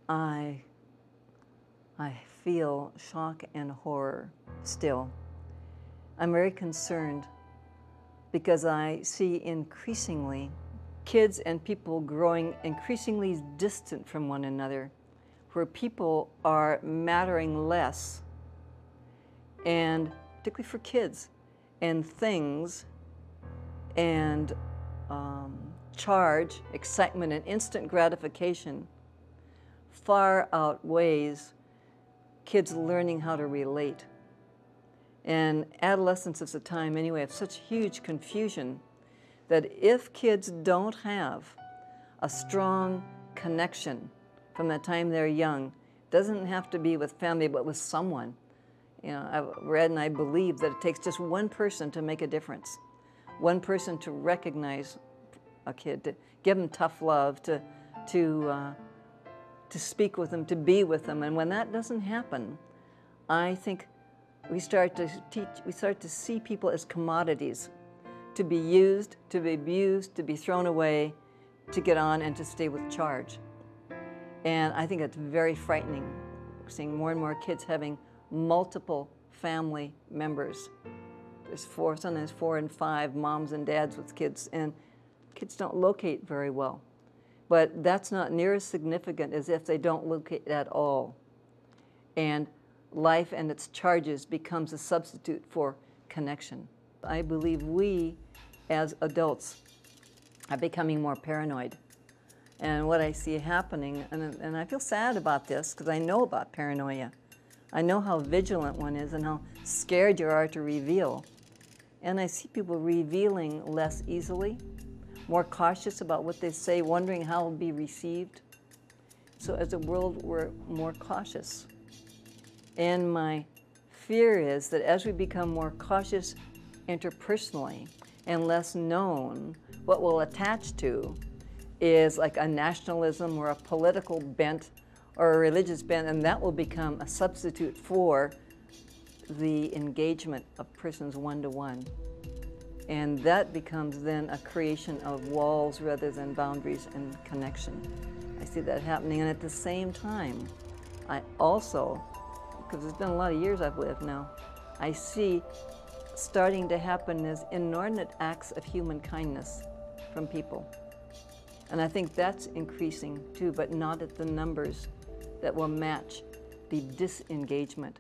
I feel shock and horror still. I'm very concerned because I see increasingly kids and people growing increasingly distant from one another, where people are mattering less, and particularly for kids, and things and charge, excitement, and instant gratification far outweighs kids learning how to relate. And adolescence is a time, anyway, of such huge confusion that if kids don't have a strong connection from the time they're young, doesn't have to be with family, but with someone. You know, I've read and I believe that it takes just one person to make a difference. One person to recognize a kid, to give them tough love, to speak with them, to be with them. And when that doesn't happen, I think we start to see people as commodities, to be used, to be abused, to be thrown away, to get on and to stay with charge. And I think it's very frightening, seeing more and more kids having multiple family members. Sometimes 4 and 5 moms and dads with kids, and kids don't locate very well. But that's not near as significant as if they don't locate at all. And life and its charges becomes a substitute for connection. I believe we, as adults, are becoming more paranoid. And what I see happening, and I feel sad about this because I know about paranoia. I know how vigilant one is and how scared you are to reveal. And I see people revealing less easily, more cautious about what they say, wondering how it will be received. So as a world, we're more cautious. And my fear is that as we become more cautious interpersonally and less known, what we'll attach to is like a nationalism or a political bent or a religious bent, and that will become a substitute for the engagement of persons one-to-one. And that becomes then a creation of walls rather than boundaries and connection. I see that happening, and at the same time, I also, because it's been a lot of years I've lived now, I see starting to happen is inordinate acts of human kindness from people. And I think that's increasing too, but not at the numbers that will match the disengagement